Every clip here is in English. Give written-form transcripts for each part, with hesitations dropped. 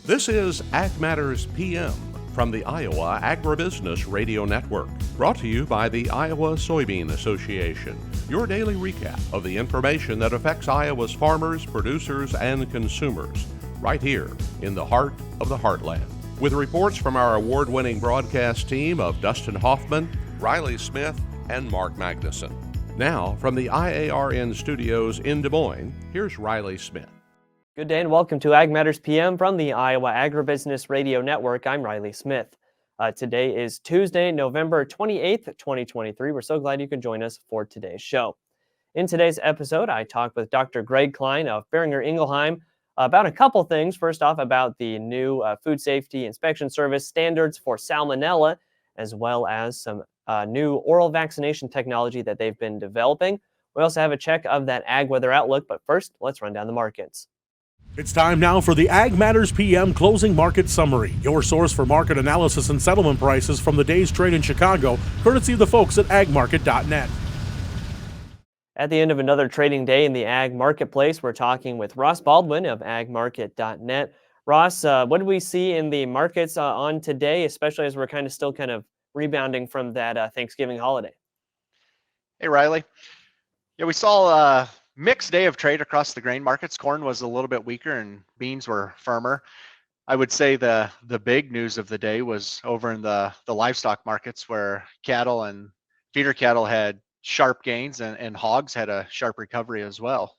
This is Ag Matters PM from the Iowa Agribusiness Radio Network, brought to you by the Iowa Soybean Association, your daily recap of the information that affects Iowa's farmers, producers, and consumers, right here in the heart of the heartland. With reports from our award-winning broadcast team of Dustin Hoffman, Riley Smith, and Mark Magnuson. Now, from the IARN studios in Des Moines, here's Riley Smith. Good day and welcome to Ag Matters PM from the Iowa Agribusiness Radio Network. I'm Riley Smith. Today is Tuesday, November 28th, 2023. We're so glad you could join us for today's show. In today's episode, I talked with Dr. Greg Cline of Boehringer Ingelheim about a couple things. First off, about the new Food Safety Inspection Service standards for salmonella, as well as some new oral vaccination technology that they've been developing. We also have a check of that ag weather outlook, but first, let's run down the markets. It's time now for the Ag Matters PM Closing Market Summary, your source for market analysis and settlement prices from the day's trade in Chicago, courtesy of the folks at agmarket.net. At the end of another trading day in the ag marketplace, we're talking with Ross Baldwin of agmarket.net. Ross, what do we see in the markets on today, especially as we're still rebounding from that Thanksgiving holiday? Hey, Riley. Yeah, we saw a mixed day of trade across the grain markets. Corn was a little bit weaker and beans were firmer. I would say the big news of the day was over in the livestock markets, where cattle and feeder cattle had sharp gains and hogs had a sharp recovery as well.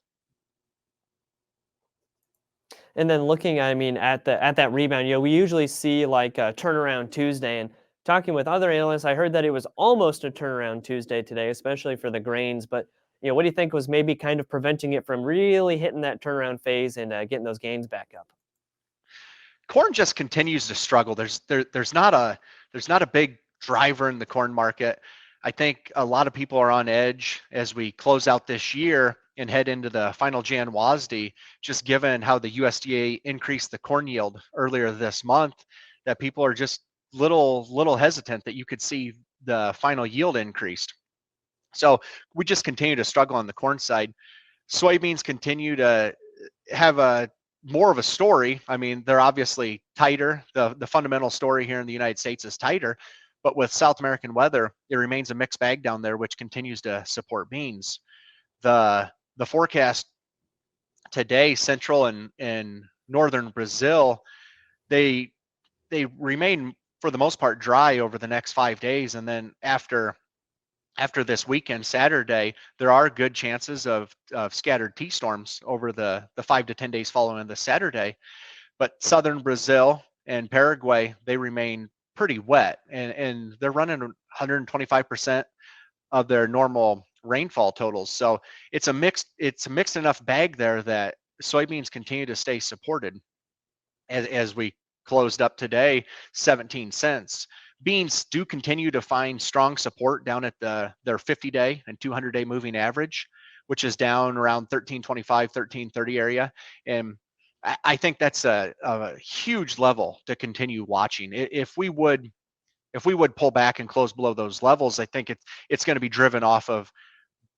And then looking, at that rebound, we usually see like a turnaround Tuesday. And talking with other analysts, I heard that it was almost a turnaround Tuesday today, especially for the grains. But what do you think was maybe kind of preventing it from really hitting that turnaround phase and getting those gains back up? Corn just continues to struggle. There's not a big driver in the corn market. I think a lot of people are on edge as we close out this year and head into the final Jan WASDE, just given how the USDA increased the corn yield earlier this month, that people are just little hesitant that you could see the final yield increased. So we just continue to struggle on the corn side. Soybeans continue to have more of a story. I mean, they're obviously tighter. The fundamental story here in the United States is tighter, but with South American weather, it remains a mixed bag down there, which continues to support beans. The forecast today, central and northern Brazil, they remain for the most part dry over the next 5 days, and then after this weekend, Saturday, there are good chances of scattered T-storms over the 5 to 10 days following the Saturday. But southern Brazil and Paraguay, they remain pretty wet, and they're running 125% of their normal rainfall totals. So it's a mixed enough bag there that soybeans continue to stay supported. As we closed up today, 17 cents. Beans do continue to find strong support down at their 50-day and 200-day moving average, which is down around 1325, 1330 area. And I think that's a huge level to continue watching. If we would pull back and close below those levels, I think it's going to be driven off of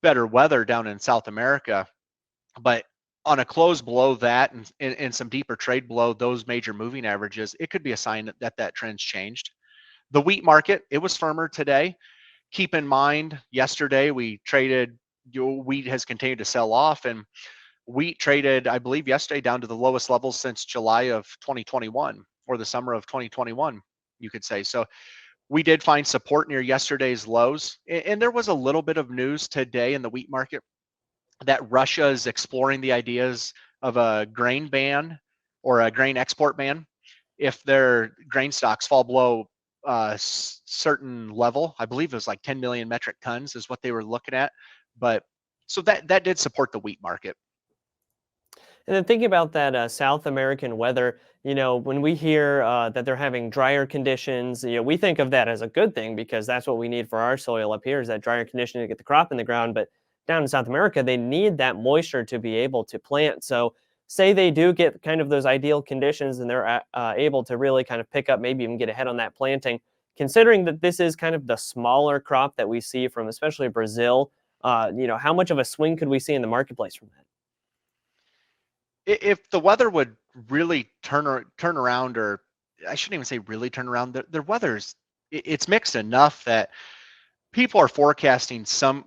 better weather down in South America. But on a close below that and some deeper trade below those major moving averages, it could be a sign that trend's changed. The wheat market, it was firmer today. Keep in mind, yesterday we traded, wheat has continued to sell off, and wheat traded, I believe, yesterday down to the lowest levels since July of 2021, or the summer of 2021, you could say. So we did find support near yesterday's lows. And there was a little bit of news today in the wheat market that Russia is exploring the ideas of a grain ban or a grain export ban if their grain stocks fall below certain level. I believe it was like 10 million metric tons is what they were looking at. But so that did support the wheat market. And then thinking about that South American weather, when we hear that they're having drier conditions, we think of that as a good thing because that's what we need for our soil up here is that drier condition to get the crop in the ground. But down in South America, they need that moisture to be able to plant. So say they do get kind of those ideal conditions and they're able to really kind of pick up, maybe even get ahead on that planting, considering that this is kind of the smaller crop that we see from especially Brazil, how much of a swing could we see in the marketplace from that? If the weather would really turn around, or I shouldn't even say really turn around. Their weather's it's mixed enough that people are forecasting some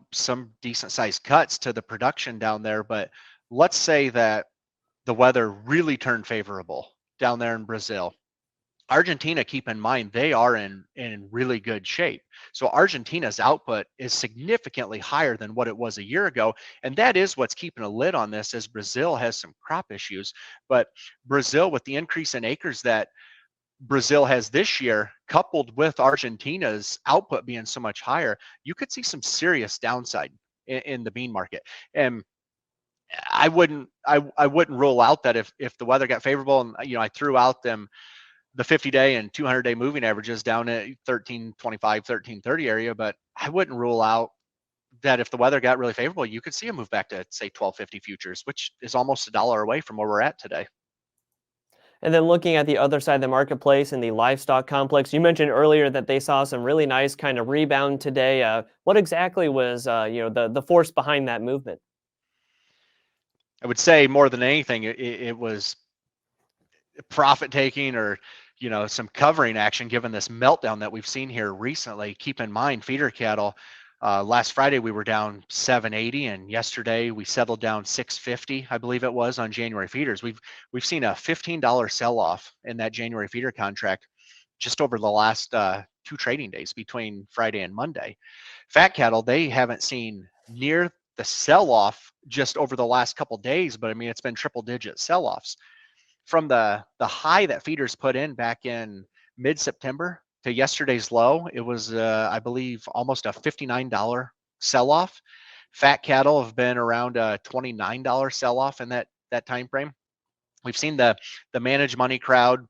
decent sized cuts to the production down there. But let's say that the weather really turned favorable down there in Brazil. Argentina, keep in mind, they are in really good shape. So Argentina's output is significantly higher than what it was a year ago. And that is what's keeping a lid on this, as Brazil has some crop issues. But Brazil, with the increase in acres that Brazil has this year, coupled with Argentina's output being so much higher, you could see some serious downside in the bean market. And I wouldn't rule out that if the weather got favorable, and I threw out them the 50-day and 200-day moving averages down at 1325, 1330 area, but I wouldn't rule out that if the weather got really favorable, you could see a move back to, say, 1250 futures, which is almost $1 away from where we're at today. And then looking at the other side of the marketplace in the livestock complex, you mentioned earlier that they saw some really nice kind of rebound today. What exactly was the force behind that movement? I would say more than anything, it was profit taking, or some covering action, given this meltdown that we've seen here recently. Keep in mind, feeder cattle, last Friday we were down 780, and yesterday we settled down 650, I believe it was, on January feeders. We've seen a $15 sell off in that January feeder contract just over the last 2 trading days between Friday and Monday. Fat cattle, they haven't seen near the sell off just over the last couple days, but I mean, it's been triple digit sell offs. From the high that feeders put in back in mid-September to yesterday's low, it was I believe almost a $59 sell-off. Fat cattle have been around a $29 sell-off in that time frame. We've seen the managed money crowd.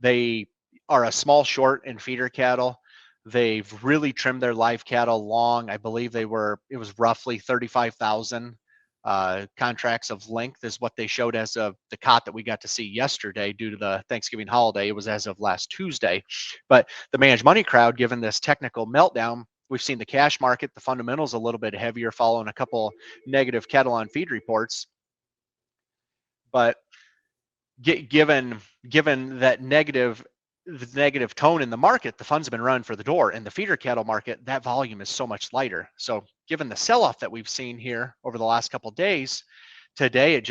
They are a small short in feeder cattle. They've really trimmed their live cattle long. I believe it was roughly 35,000 contracts of length is what they showed as of the cot that we got to see yesterday due to the Thanksgiving holiday. It was as of last Tuesday. But the managed money crowd, given this technical meltdown, we've seen the cash market, the fundamentals a little bit heavier, following a couple negative cattle on feed reports. But given that the negative tone in the market, the funds have been run for the door. In the feeder cattle market, that volume is so much lighter. So given the sell-off that we've seen here over the last couple of days, today it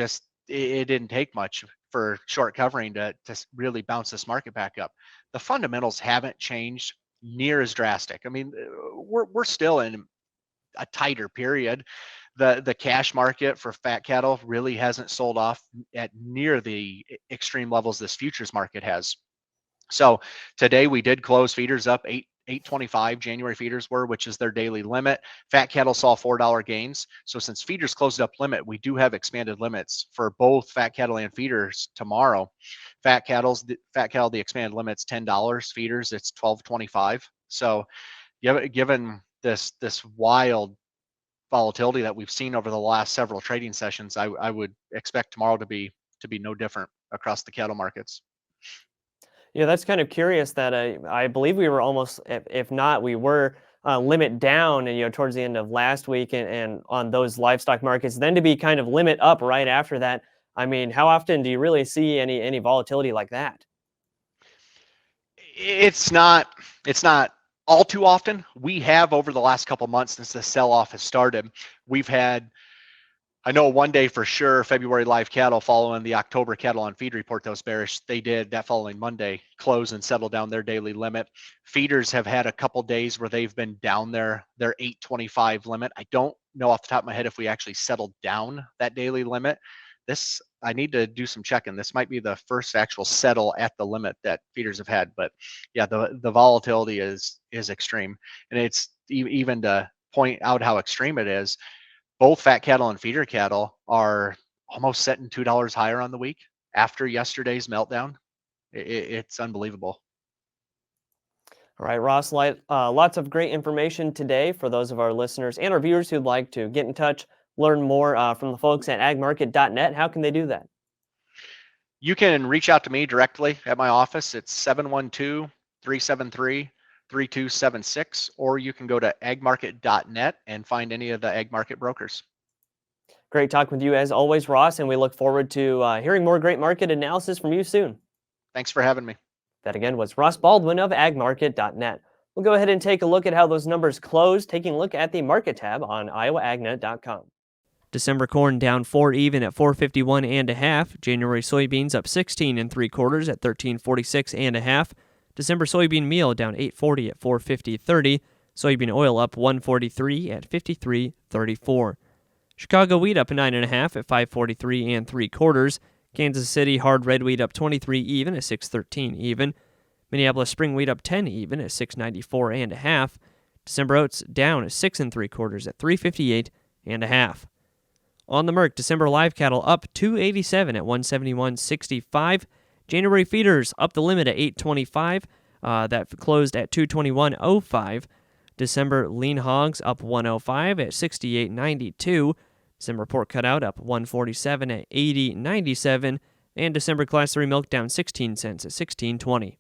didn't take much for short covering to really bounce this market back up. The fundamentals haven't changed near as drastic. I mean, we're still in a tighter period. The cash market for fat cattle really hasn't sold off at near the extreme levels this futures market has. So today we did close feeders up 825 January feeders were, which is their daily limit. Fat cattle saw $4 gains. So since feeders closed up limit, we do have expanded limits for both fat cattle and feeders tomorrow. Fat cattle, the expanded limit's $10. Feeders, it's $12.25. So given this wild volatility that we've seen over the last several trading sessions, I would expect tomorrow to be no different across the cattle markets. Yeah, that's kind of curious that I believe we were almost, if not, we were limit down, and towards the end of last week, and on those livestock markets, then to be kind of limit up right after that. I mean, how often do you really see any volatility like that? It's not all too often. We have, over the last couple months since the sell-off has started, we've had, I know one day for sure, February live cattle following the October cattle on feed report that was bearish, they did that following Monday close and settle down their daily limit. Feeders have had a couple days where they've been down their 825 limit. I don't know off the top of my head if we actually settled down that daily limit. I need to do some checking. This might be the first actual settle at the limit that feeders have had. But yeah, the volatility is extreme. And it's even to point out how extreme it is, both fat cattle and feeder cattle are almost setting $2 higher on the week after yesterday's meltdown. It's unbelievable. All right, Ross, lots of great information today for those of our listeners and our viewers who'd like to get in touch, learn more from the folks at agmarket.net. How can they do that? You can reach out to me directly at my office. It's 712-373-3276, or you can go to agmarket.net and find any of the ag market brokers. Great talking with you as always, Ross, and we look forward to hearing more great market analysis from you soon. Thanks for having me. That again was Ross Baldwin of agmarket.net. We'll go ahead and take a look at how those numbers closed, taking a look at the market tab on iowaagnet.com. December corn down 4 even at 451.5. January soybeans up 16 3/4 at 1346.5. December soybean meal down 840 at 450.30. Soybean oil up 143 at 53.34. Chicago wheat up 9.5 at 543 3/4. Kansas City hard red wheat up 23 even at 613 even. Minneapolis spring wheat up 10 even at 694.5. December oats down at 6 3/4 at 358.5. On the Merc, December live cattle up 287 at 171.65. January feeders up the limit at 825. That closed at 221.05. December lean hogs up 105 at 68.92. December pork cutout up 147 at 80.97. And December class 3 milk down 16 cents at 16.20.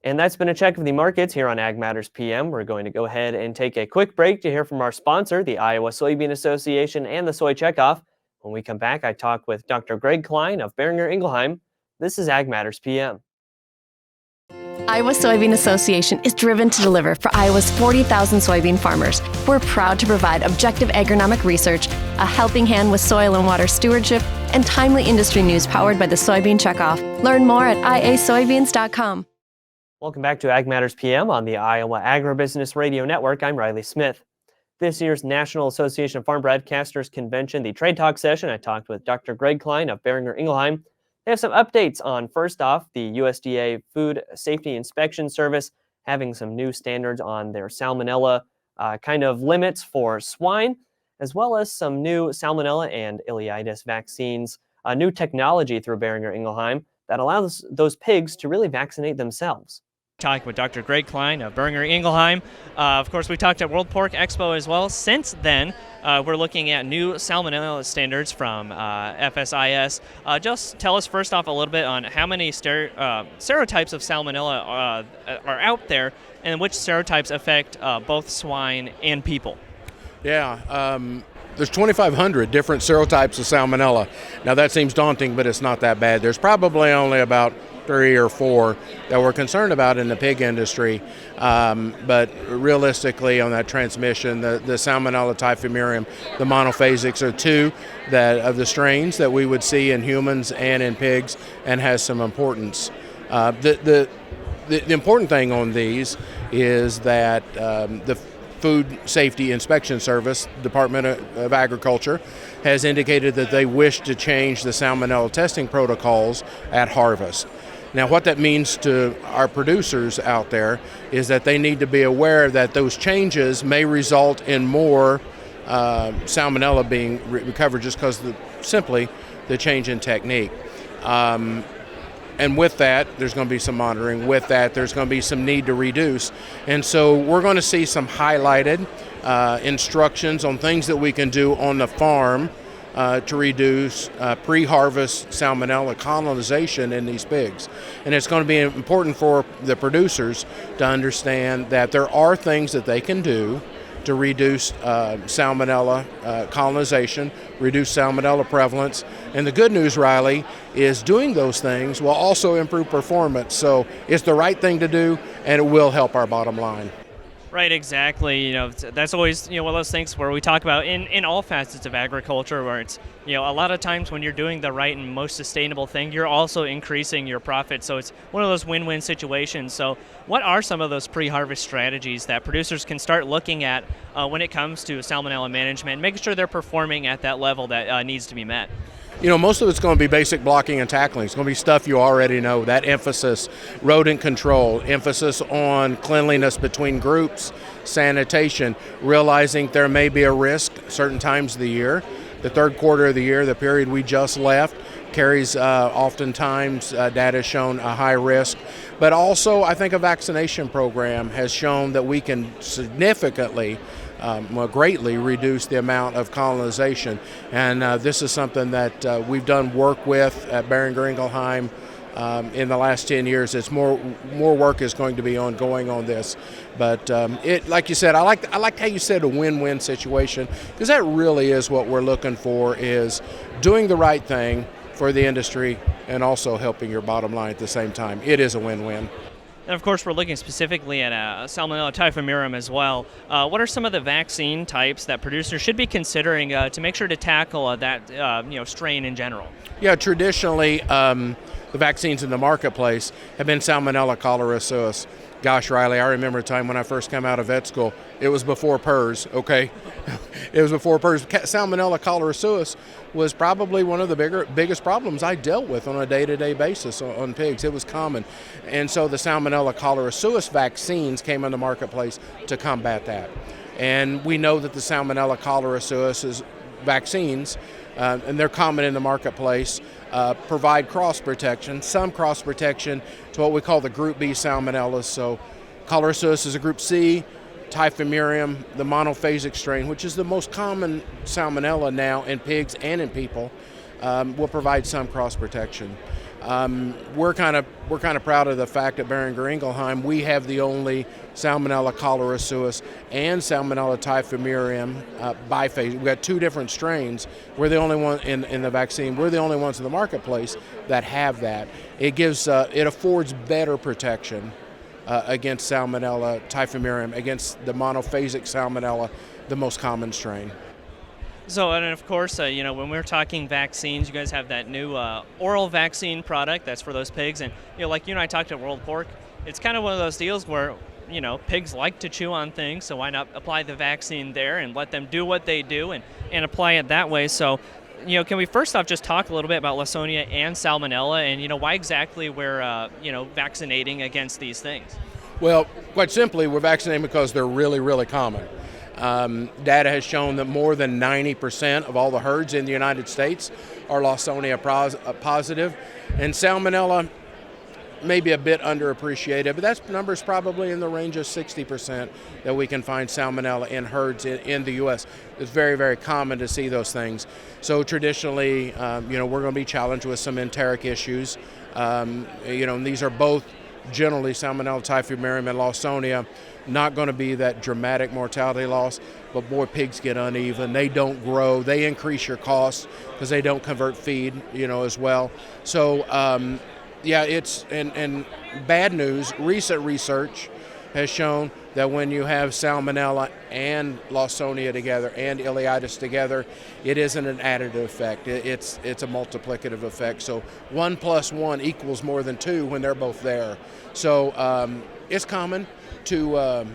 And that's been a check of the markets here on Ag Matters PM. We're going to go ahead and take a quick break to hear from our sponsor, the Iowa Soybean Association and the Soy Checkoff. When we come back, I talk with Dr. Greg Cline of Boehringer Ingelheim. This is Ag Matters PM. Iowa Soybean Association is driven to deliver for Iowa's 40,000 soybean farmers. We're proud to provide objective agronomic research, a helping hand with soil and water stewardship, and timely industry news powered by the Soybean Checkoff. Learn more at iasoybeans.com. Welcome back to Ag Matters PM on the Iowa Agribusiness Radio Network. I'm Riley Smith. This year's National Association of Farm Broadcasters Convention, the Trade Talk session, I talked with Dr. Greg Cline of Boehringer Ingelheim. They have some updates on, first off, the USDA Food Safety Inspection Service having some new standards on their salmonella kind of limits for swine, as well as some new salmonella and ileitis vaccines, new technology through Boehringer Ingelheim that allows those pigs to really vaccinate themselves. Talking with Dr. Greg Cline of Boehringer Ingelheim. Of course, we talked at World Pork Expo as well. Since then, we're looking at new salmonella standards from FSIS. Just tell us first off a little bit on how many serotypes of salmonella are out there and which serotypes affect both swine and people. Yeah, there's 2,500 different serotypes of salmonella. Now that seems daunting, but it's not that bad. There's probably only about 3 or 4 that we're concerned about in the pig industry. But realistically on that transmission, the Salmonella typhimurium, the monophasics are 2 of the strains that we would see in humans and in pigs and has some importance. The important thing on these is that the Food Safety Inspection Service, Department of Agriculture, has indicated that they wish to change the salmonella testing protocols at harvest. Now, what that means to our producers out there is that they need to be aware that those changes may result in more salmonella being recovered just because simply the change in technique. And with that, there's going to be some monitoring. With that, there's going to be some need to reduce. And so we're going to see some highlighted instructions on things that we can do on the farm to reduce pre-harvest salmonella colonization in these pigs. And it's going to be important for the producers to understand that there are things that they can do to reduce salmonella colonization, reduce salmonella prevalence. And the good news, Riley, is doing those things will also improve performance. So it's the right thing to do, and it will help our bottom line. Right, exactly. That's always, one of those things where we talk about in all facets of agriculture where it's, a lot of times when you're doing the right and most sustainable thing, you're also increasing your profit. So it's one of those win-win situations. So what are some of those pre-harvest strategies that producers can start looking at when it comes to salmonella management, making sure they're performing at that level that needs to be met? Most of it's going to be basic blocking and tackling. It's going to be stuff you already know, that emphasis, rodent control, emphasis on cleanliness between groups, sanitation, realizing there may be a risk certain times of the year. The third quarter of the year, the period we just left, carries oftentimes data has shown a high risk. But also, I think a vaccination program has shown that we can significantly greatly reduce the amount of colonization. And this is something that we've done work with at Boehringer Ingelheim in the last 10 years. It's more work is going to be ongoing on this, but it, like you said, I like how you said a win-win situation, because that really is what we're looking for, is doing the right thing for the industry and also helping your bottom line at the same time. It is a win-win. And of course, we're looking specifically at Salmonella typhimurium as well. What are some of the vaccine types that producers should be considering to make sure to tackle that strain in general? Yeah, traditionally, the vaccines in the marketplace have been Salmonella cholera suis. Gosh, Riley, I remember a time when I first came out of vet school. It was before PRRS, okay? It was before PRRS. Salmonella cholera suis was probably one of the biggest problems I dealt with on a day-to-day basis on pigs. It was common. And so the Salmonella cholera suis vaccines came on the marketplace to combat that. And we know that the Salmonella cholera suis vaccines, and they're common in the marketplace, provide cross protection, some cross protection to what we call the Group B salmonellas. So cholera suis is a Group C, typhimurium, the monophasic strain, which is the most common salmonella now in pigs and in people, will provide some cross protection. We're kind of proud of the fact at Boehringer Ingelheim we have the only Salmonella cholera suis and Salmonella typhimurium biphase. We've got two different strains. We're the only one in the vaccine. We're the only ones in the marketplace that have that. It gives it affords better protection against Salmonella typhimurium, against the monophasic Salmonella, the most common strain. So, and of course, when we're talking vaccines, you guys have that new oral vaccine product that's for those pigs. And, like you and I talked at World Pork, it's kind of one of those deals where, pigs like to chew on things, so why not apply the vaccine there and let them do what they do and apply it that way? So, can we first off just talk a little bit about Lawsonia and Salmonella and, why exactly we're, vaccinating against these things? Well, quite simply, we're vaccinating because they're really, really common. Data has shown that more than 90% of all the herds in the United States are Lawsonia positive, and Salmonella may be a bit underappreciated, but that number is probably in the range of 60% that we can find Salmonella in herds in the U.S. It's very, very common to see those things. So traditionally, we're going to be challenged with some enteric issues. And these are both generally Salmonella typhimurium and Lawsonia. Not going to be that dramatic mortality loss, but boy, pigs get uneven. They don't grow. They increase your costs because they don't convert feed, as well. So, it's and bad news. Recent research has shown that when you have Salmonella and Lawsonia together and ileitis together, it isn't an additive effect. It's a multiplicative effect. So 1 + 1 equals more than 2 when they're both there. So it's common to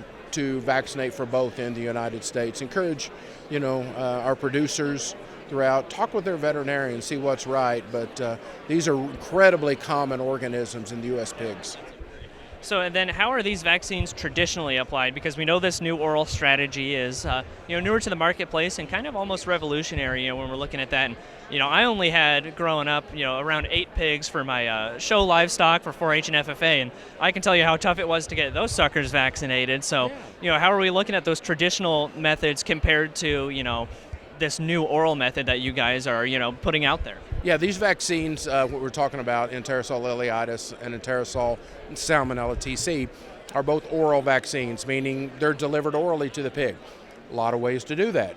vaccinate for both in the United States. Encourage, our producers throughout, talk with their veterinarians, see what's right, but these are incredibly common organisms in the U.S. pigs. So and then how are these vaccines traditionally applied? Because we know this new oral strategy is newer to the marketplace and kind of almost revolutionary when we're looking at that. And, I only had, growing up, around 8 pigs for my show livestock for 4-H and FFA, and I can tell you how tough it was to get those suckers vaccinated. So, how are we looking at those traditional methods compared to, this new oral method that you guys are, putting out there? Yeah, these vaccines, what we're talking about, enterosol ileitis and enterosol Salmonella TC, are both oral vaccines, meaning they're delivered orally to the pig. A lot of ways to do that.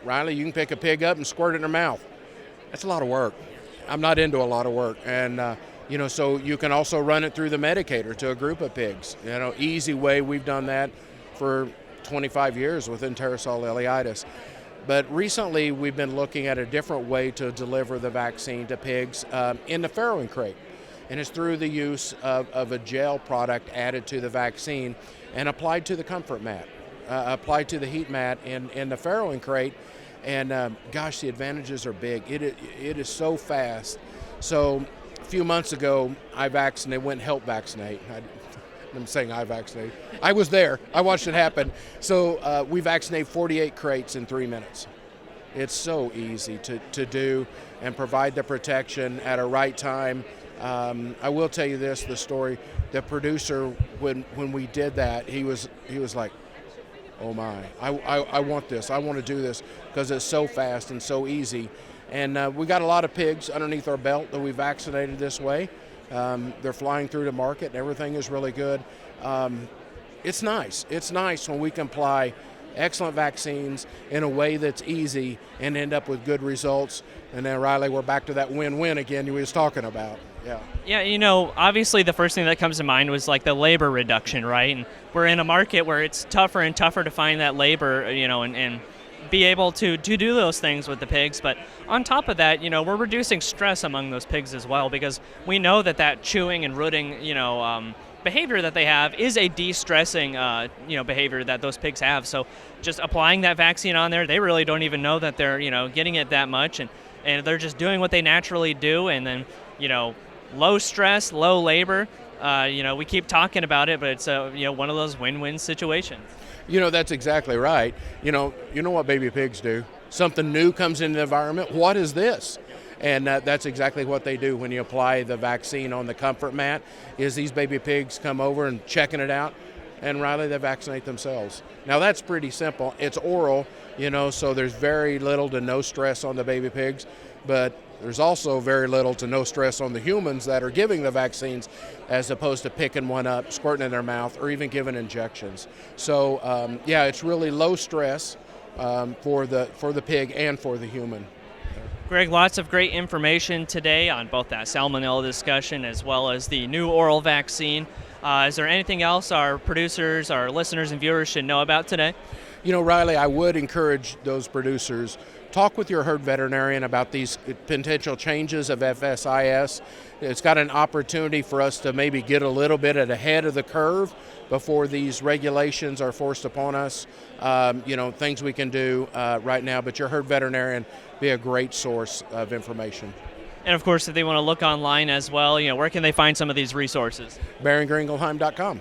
Riley, you can pick a pig up and squirt it in their mouth. That's a lot of work. I'm not into a lot of work. And, so you can also run it through the medicator to a group of pigs. Easy way. We've done that for 25 years with enterosol ileitis. But recently, we've been looking at a different way to deliver the vaccine to pigs in the farrowing crate. And it's through the use of a gel product added to the vaccine and applied to the comfort mat, applied to the heat mat in the farrowing crate. And gosh, the advantages are big. It is so fast. So a few months ago, I went and helped vaccinate. I'm saying I vaccinated. I was there. I watched it happen. So we vaccinated 48 crates in 3 minutes. It's so easy to do and provide the protection at a right time. I will tell you this, the story. The producer, when we did that, he was like, oh my, I want this. I want to do this because it's so fast and so easy. And we got a lot of pigs underneath our belt that we vaccinated this way. They're flying through the market and everything is really good. It's nice. It's nice when we can apply excellent vaccines in a way that's easy and end up with good results. And then, Riley, we're back to that win-win again you was talking about. Yeah. Yeah, obviously the first thing that comes to mind was like the labor reduction, right? And we're in a market where it's tougher and tougher to find that labor, and be able to do those things with the pigs. But on top of that, we're reducing stress among those pigs as well, because we know that chewing and rooting, behavior that they have is a de-stressing, behavior that those pigs have. So just applying that vaccine on there, they really don't even know that they're, getting it that much, and they're just doing what they naturally do. And then, low stress, low labor. We keep talking about it, but it's one of those win-win situations. That's exactly right. You know what baby pigs do. Something new comes into the environment. What is this? And that's exactly what they do when you apply the vaccine on the comfort mat. Is these baby pigs come over and checking it out, and Riley, they vaccinate themselves. Now that's pretty simple. It's oral, so there's very little to no stress on the baby pigs, but there's also very little to no stress on the humans that are giving the vaccines, as opposed to picking one up, squirting in their mouth, or even giving injections. So it's really low stress for the pig and for the human. Greg, lots of great information today on both that salmonella discussion as well as the new oral vaccine. Is there anything else our producers, our listeners and viewers should know about today? Riley, I would encourage those producers, talk with your herd veterinarian about these potential changes of FSIS. It's got an opportunity for us to maybe get a little bit ahead of the curve before these regulations are forced upon us. Things we can do right now, but your herd veterinarian be a great source of information. And of course, if they want to look online as well, where can they find some of these resources? BoehringerIngelheim.com.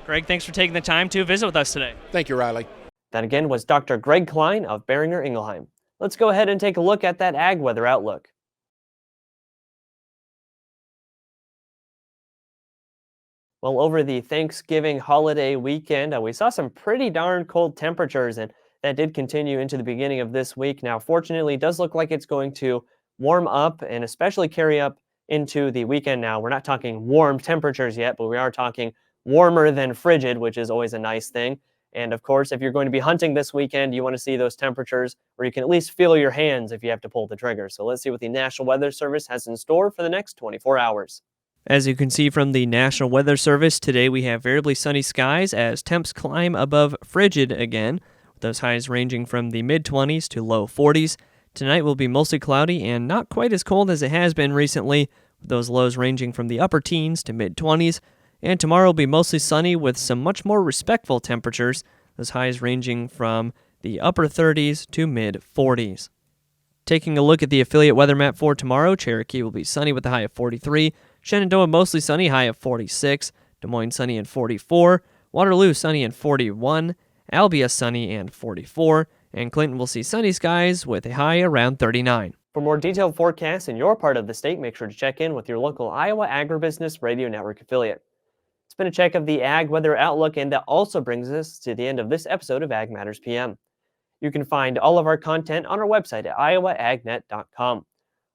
Greg, thanks for taking the time to visit with us today. Thank you, Riley. That again was Dr. Greg Cline of Boehringer Ingelheim. Let's go ahead and take a look at that ag weather outlook. Well, over the Thanksgiving holiday weekend, we saw some pretty darn cold temperatures, and that did continue into the beginning of this week. Now, fortunately, it does look like it's going to warm up and especially carry up into the weekend now. We're not talking warm temperatures yet, but we are talking warmer than frigid, which is always a nice thing. And of course, if you're going to be hunting this weekend, you want to see those temperatures where you can at least feel your hands if you have to pull the trigger. So let's see what the National Weather Service has in store for the next 24 hours. As you can see from the National Weather Service, today we have variably sunny skies as temps climb above frigid again, with those highs ranging from the mid-20s to low 40s. Tonight will be mostly cloudy and not quite as cold as it has been recently, with those lows ranging from the upper teens to mid-20s. And tomorrow will be mostly sunny with some much more respectful temperatures, those highs ranging from the upper 30s to mid-40s. Taking a look at the affiliate weather map for tomorrow, Cherokee will be sunny with a high of 43, Shenandoah mostly sunny, high of 46, Des Moines sunny and 44, Waterloo sunny and 41, Albia sunny and 44, and Clinton will see sunny skies with a high around 39. For more detailed forecasts in your part of the state, make sure to check in with your local Iowa Agribusiness Radio Network affiliate. It's been a check of the Ag Weather Outlook, and that also brings us to the end of this episode of Ag Matters PM. You can find all of our content on our website at iowaagnet.com.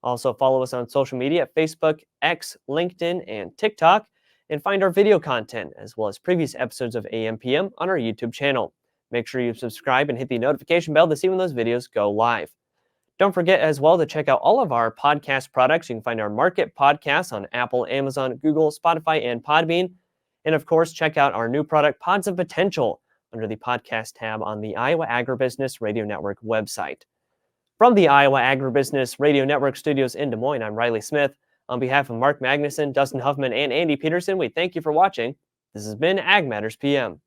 Also follow us on social media at Facebook, X, LinkedIn, and TikTok, and find our video content as well as previous episodes of AMPM on our YouTube channel. Make sure you subscribe and hit the notification bell to see when those videos go live. Don't forget as well to check out all of our podcast products. You can find our market podcasts on Apple, Amazon, Google, Spotify, and Podbean. And of course, check out our new product, Pods of Potential, under the podcast tab on the Iowa Agribusiness Radio Network website. From the Iowa Agribusiness Radio Network studios in Des Moines, I'm Riley Smith. On behalf of Mark Magnuson, Dustin Huffman, and Andy Peterson, we thank you for watching. This has been Ag Matters PM.